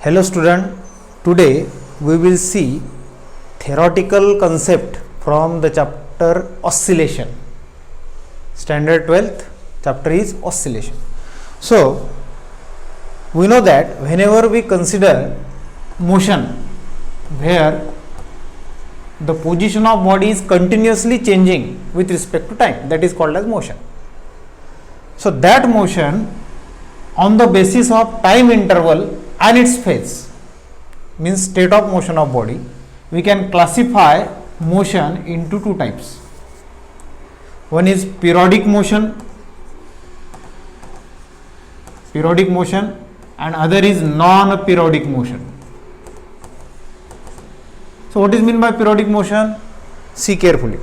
Hello student, today we will see theoretical concept from the chapter oscillation. Standard 12th chapter is oscillation. So, we know that whenever we consider motion where the position of body is continuously changing with respect to time, that is called as motion. So, that motion on the basis of time interval and its phase means state of motion of body, we can classify motion into two types. One is periodic motion and other is non-periodic motion. So what is meant by periodic motion? See carefully.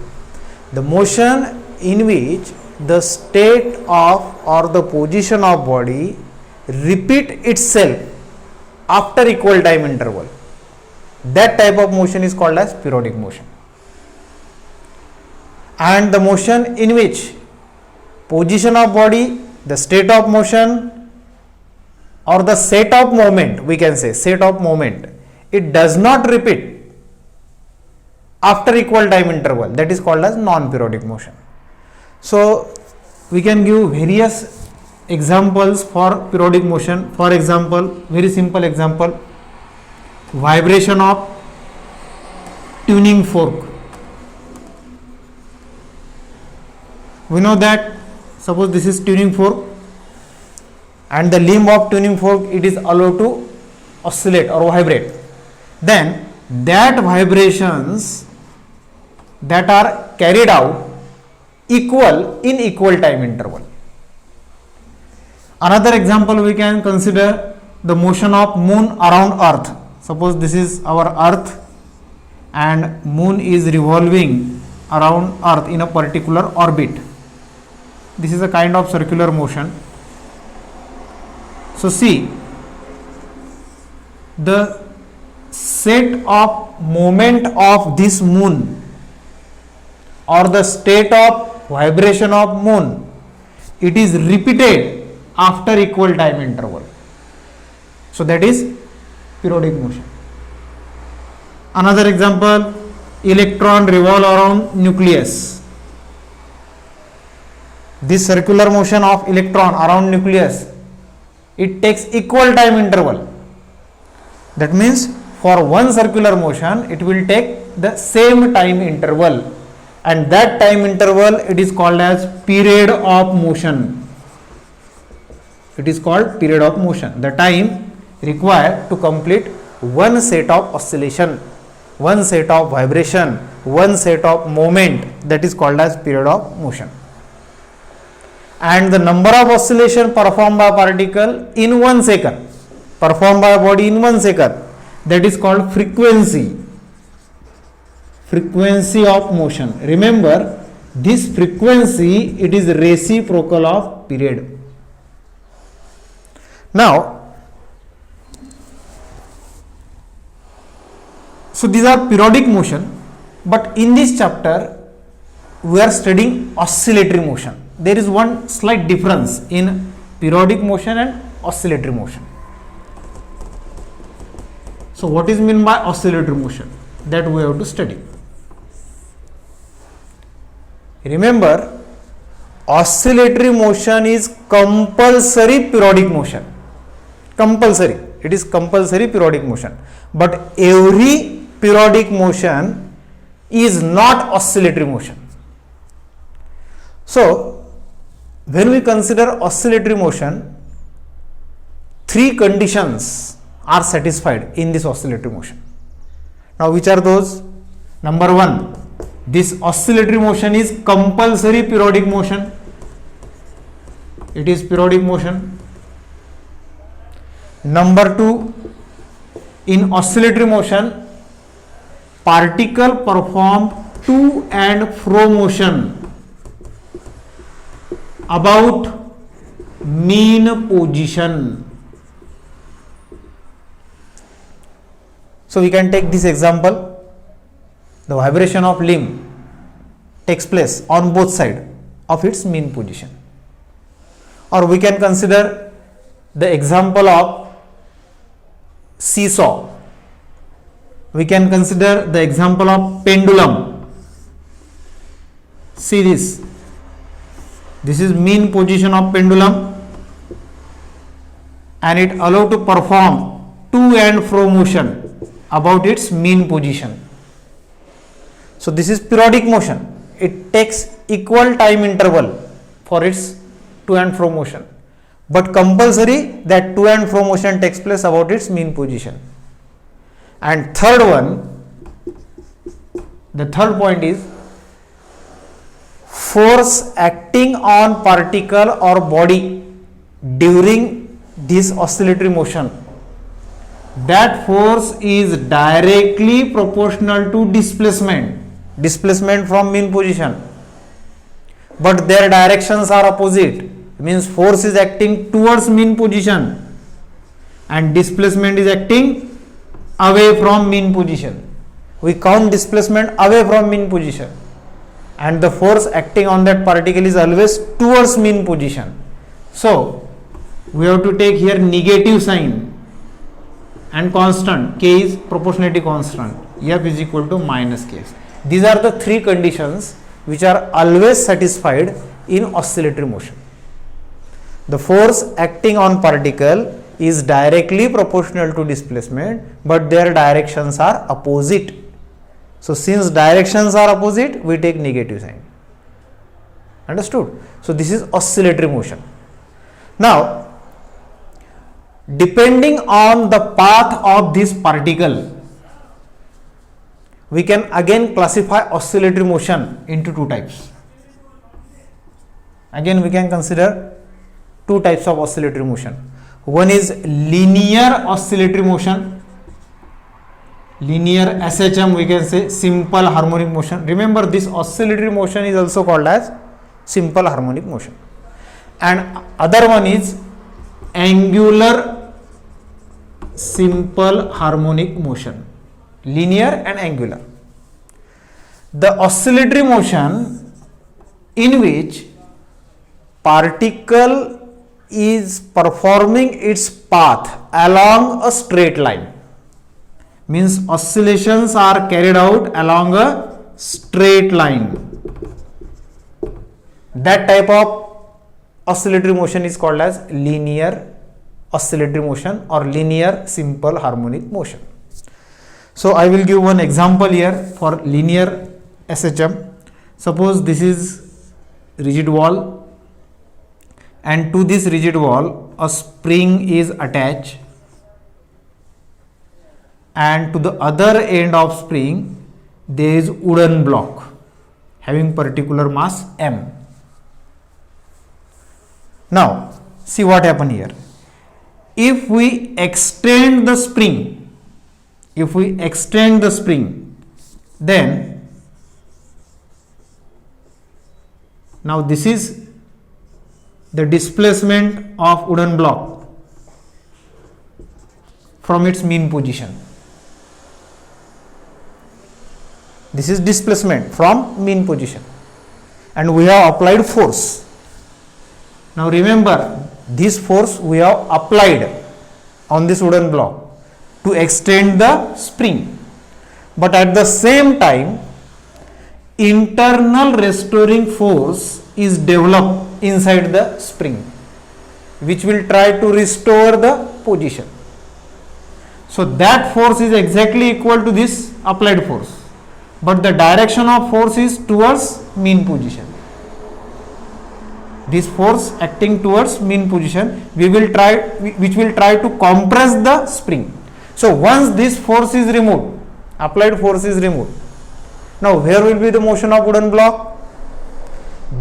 The motion in which the state of or the position of body repeat itself after equal time interval, that type of motion is called as periodic motion. And the motion in which position of body, the state of motion or the set of moment, we can say set of moment, it does not repeat after equal time interval, that is called as non-periodic motion. So we can give various examples for periodic motion. For example, very simple example, vibration of tuning fork. We know that suppose this is tuning fork and the limb of tuning fork, it is allowed to oscillate or vibrate, then that vibrations that are carried out equal in equal time interval. Another example, we can consider the motion of moon around earth. Suppose this is our earth and moon is revolving around earth in a particular orbit. This is a kind of circular motion. So see, the set of moment of this moon or the state of vibration of moon, it is repeated after equal time interval. So that is periodic motion. Another example, electron revolve around nucleus. This circular motion of electron around nucleus, it takes equal time interval. That means for one circular motion, it will take the same time interval, and that time interval, it is called as period of motion. It is called period of motion, the time required to complete one set of oscillation, one set of vibration, one set of moment, that is called as period of motion. And the number of oscillation performed by particle in 1 second, performed by a body in 1 second, that is called frequency of motion. Remember, this frequency, it is reciprocal of period. Now, so these are periodic motion, but in this chapter we are studying oscillatory motion. There is one slight difference in periodic motion and oscillatory motion. So what is meant by oscillatory motion? That we have to study. Remember, oscillatory motion is compulsory periodic motion. Compulsory, it is compulsory periodic motion, but every periodic motion is not oscillatory motion. So when we consider oscillatory motion, three conditions are satisfied in this oscillatory motion. Now which are those? Number one, this oscillatory motion is compulsory periodic motion. It is periodic motion. Number two, in oscillatory motion, particle perform to and fro motion about mean position. So we can take this example, the vibration of limb takes place on both sides of its mean position. Or we can consider the example of seesaw. We can consider the example of pendulum. See this. This is mean position of pendulum, and it allows to perform to and fro motion about its mean position. So this is periodic motion. It takes equal time interval for its to and fro motion, but compulsory that to and fro motion takes place about its mean position. And third one, the third point is force acting on particle or body during this oscillatory motion. That force is directly proportional to displacement from mean position, but their directions are opposite. Means force is acting towards mean position and displacement is acting away from mean position. We count displacement away from mean position, and the force acting on that particle is always towards mean position. So we have to take here negative sign and constant. K is proportionality constant. F is equal to minus K. These are the three conditions which are always satisfied in oscillatory motion. The force acting on particle is directly proportional to displacement, but their directions are opposite. So since directions are opposite, we take negative sign. Understood? So this is oscillatory motion. Now, depending on the path of this particle, we can again classify oscillatory motion into two types. Again, we can consider two types of oscillatory motion. One is linear oscillatory motion. Linear SHM, we can say simple harmonic motion. Remember, this oscillatory motion is also called as simple harmonic motion. And other one is angular simple harmonic motion. Linear and angular. The oscillatory motion in which particle is performing its path along a straight line, means oscillations are carried out along a straight line. That type of oscillatory motion is called as linear oscillatory motion or linear simple harmonic motion. So I will give one example here for linear SHM. Suppose this is rigid wall, and to this rigid wall a spring is attached, and to the other end of spring there is wooden block having particular mass m. Now see what happened here. If we extend the spring, then now this is the displacement of wooden block from its mean position. This is displacement from mean position, and we have applied force. Now remember, this force we have applied on this wooden block to extend the spring, but at the same time internal restoring force is developed inside the spring, which will try to restore the position. So that force is exactly equal to this applied force, but the direction of force is towards mean position. This force acting towards mean position, which will try to compress the spring. So once this force is removed, applied force is removed, now where will be the motion of wooden block?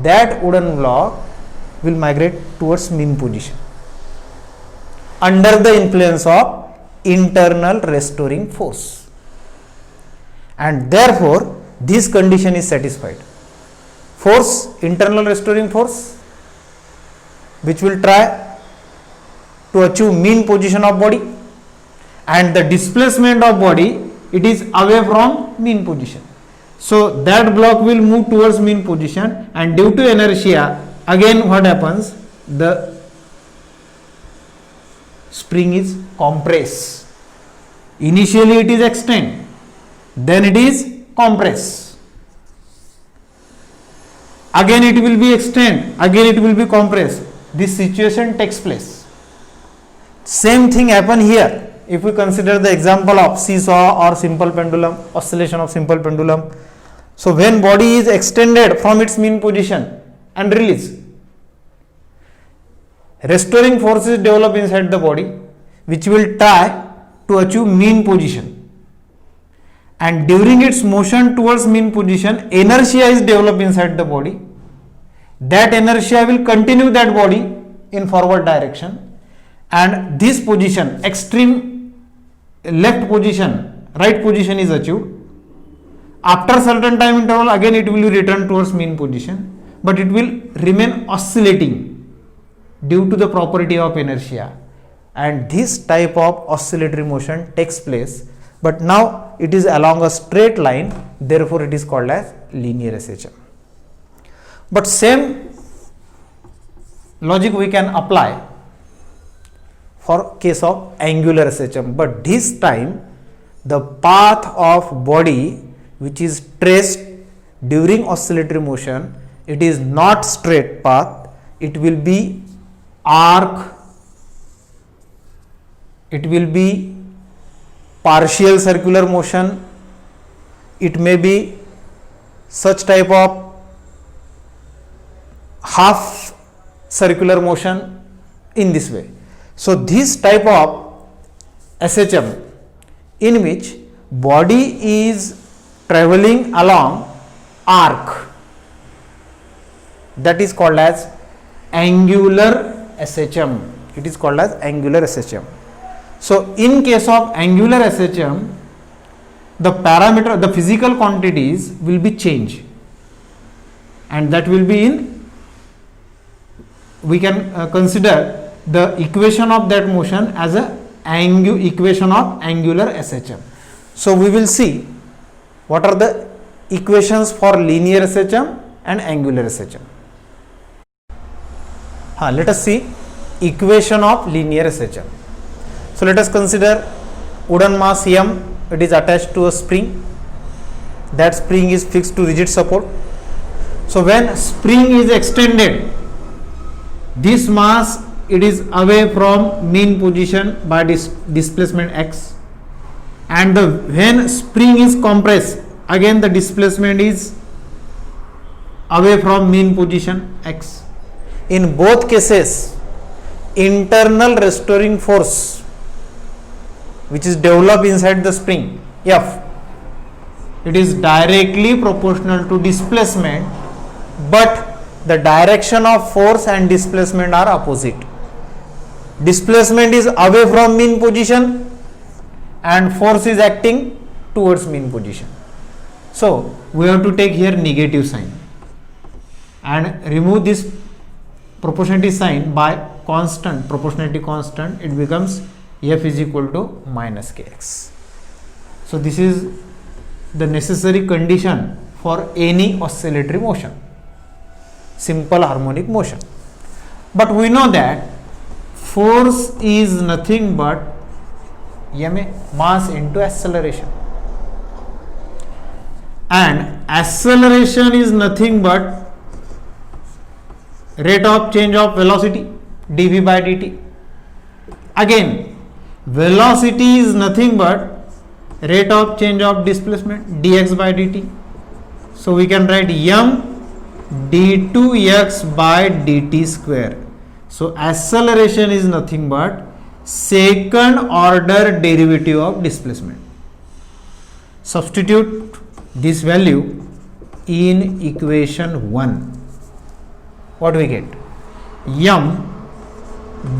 That wooden block will migrate towards mean position under the influence of internal restoring force, and therefore this condition is satisfied. Force, internal restoring force, which will try to achieve mean position of body, and the displacement of body, it is away from mean position. So that block will move towards mean position, and due to inertia, again what happens? The spring is compressed. Initially it is extend, then it is compress. Again it will be extend, again it will be compress. This situation takes place. Same thing happen here. If we consider the example of seesaw or simple pendulum, oscillation of simple pendulum. So when body is extended from its mean position and release, restoring forces develop inside the body, which will try to achieve mean position. And during its motion towards mean position, inertia is developed inside the body. That inertia will continue that body in forward direction, and this position, extreme left position, right position is achieved. After certain time interval, again it will return towards mean position, but it will remain oscillating due to the property of inertia, and this type of oscillatory motion takes place, but now it is along a straight line, therefore it is called as linear SHM. But same logic we can apply for case of angular SHM, but this time the path of body which is traced during oscillatory motion, it is not straight path, it will be arc, it will be partial circular motion, it may be such type of half circular motion in this way. So this type of SHM in which body is traveling along arc, that is called as angular SHM. It is called as angular SHM. So in case of angular SHM, the parameter, the physical quantities will be changed, and that will be in, we can consider the equation of that motion as a equation of angular SHM. So we will see what are the equations for linear SHM and angular SHM. Let us see equation of linear SHM. So let us consider wooden mass M, it is attached to a spring, that spring is fixed to rigid support. So when spring is extended, this mass, it is away from mean position by displacement x, and when spring is compressed, again the displacement is away from mean position x. In both cases, internal restoring force which is developed inside the spring F, it is directly proportional to displacement, but the direction of force and displacement are opposite. Displacement is away from mean position and force is acting towards mean position. So we have to take here negative sign and remove this proportionality sign by constant, proportionality constant, it becomes F is equal to minus kx. So this is the necessary condition for any oscillatory motion, simple harmonic motion. But we know that force is nothing but ma, mass into acceleration, and acceleration is nothing but rate of change of velocity dv by dt. Again, velocity is nothing but rate of change of displacement dx by dt. So we can write m d2x by dt square. So acceleration is nothing but second order derivative of displacement. Substitute this value in equation 1. What we get? M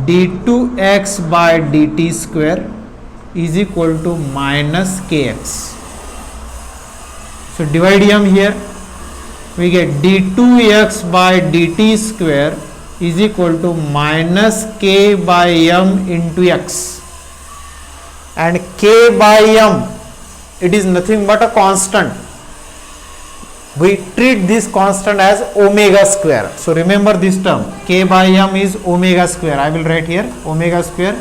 d2x by dt square is equal to minus kx. So divide m here, we get d2x by dt square is equal to minus k by m into x, and k by m, it is nothing but a constant. We treat this constant as omega square. So remember this term, k by m is omega square. I will write here omega square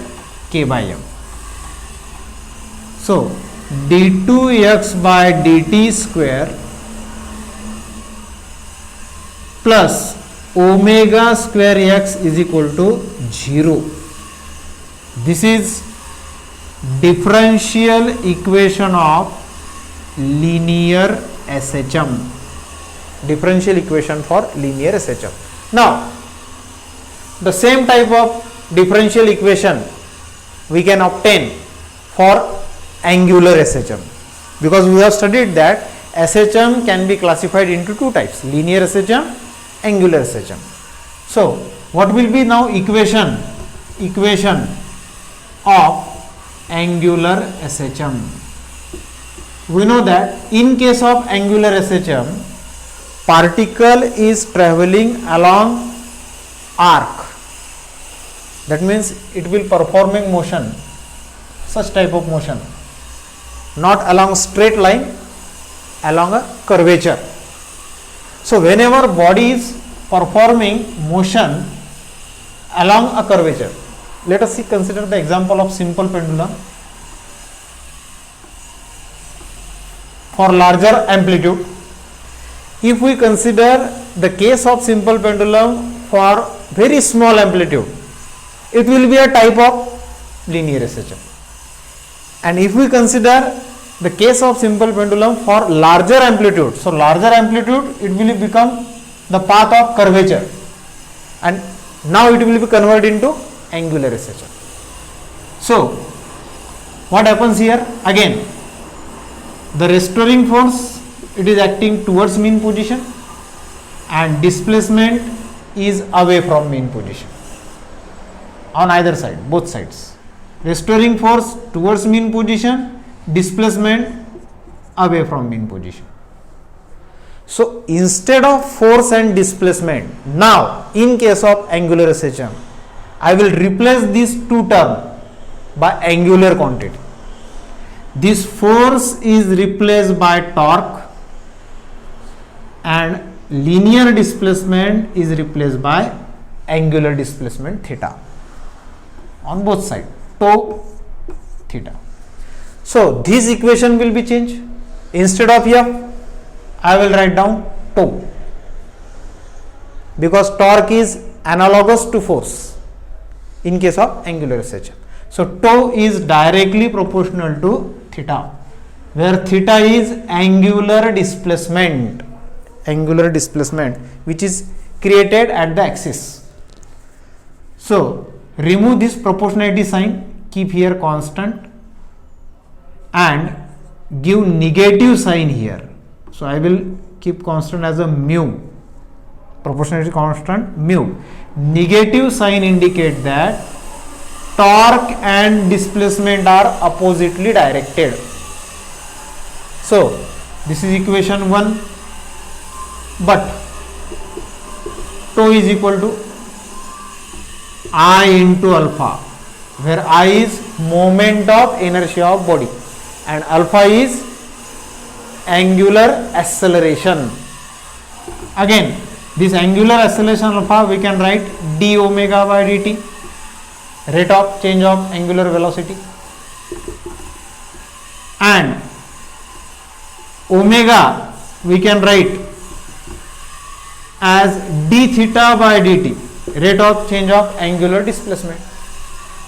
k by m. So d2x by dt square plus omega square x is equal to 0. This is differential equation of linear SHM. Differential equation for linear SHM. Now, the same type of differential equation we can obtain for angular SHM, because we have studied that SHM can be classified into two types: linear SHM, angular SHM. So what will be now equation of angular SHM? We know that in case of angular SHM, particle is traveling along arc. That means it will performing motion, such type of motion, not along straight line, along a curvature. So whenever body is performing motion along a curvature, let us consider the example of simple pendulum. For larger amplitude, if we consider the case of simple pendulum for very small amplitude, it will be a type of linear SHM. And if we consider the case of simple pendulum for larger amplitude, so larger amplitude, it will become the path of curvature, and now it will be converted into angular SHM. So what happens here? Again, the restoring force, it is acting towards mean position, and displacement is away from mean position on either side, both sides. Restoring force towards mean position, displacement away from mean position. So instead of force and displacement, now in case of angular SHM, I will replace these two terms by angular quantity. This force is replaced by torque and linear displacement is replaced by angular displacement theta on both sides, tau theta. So this equation will be changed. Instead of F, I will write down tau, because torque is analogous to force in case of angular SHM. So tau is directly proportional to theta, where theta is angular displacement which is created at the axis. So remove this proportionality sign, keep here constant, and give negative sign here. So I will keep constant as a mu, proportionality constant mu. Negative sign indicate that torque and displacement are oppositely directed. So this is equation 1, but tau is equal to I into alpha, where I is moment of inertia of body and alpha is angular acceleration. Again, this angular acceleration alpha we can write d omega by dt, rate of change of angular velocity, and omega we can write as d theta by dt, rate of change of angular displacement.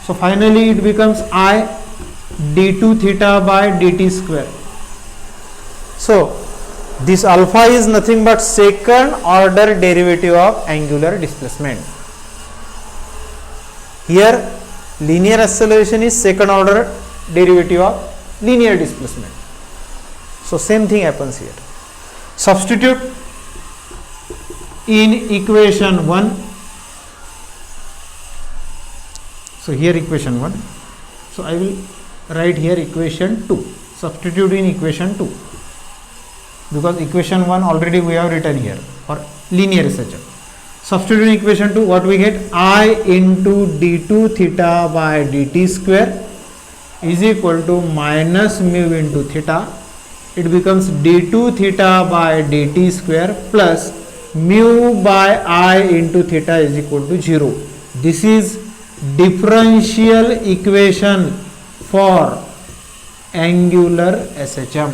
So finally it becomes I d2 theta by dt square. So this alpha is nothing but second order derivative of angular displacement. Here linear acceleration is second order derivative of linear displacement. So same thing happens here. Substitute in equation 1. So here equation 1. So I will write here equation 2. Substitute in equation 2, because equation 1 already we have written here for linear SHM. Substitute in equation 2, what we get? I into d2 theta by dt square is equal to minus mu into theta. It becomes d2 theta by dt square plus mu by I into theta is equal to 0. This is differential equation for angular SHM.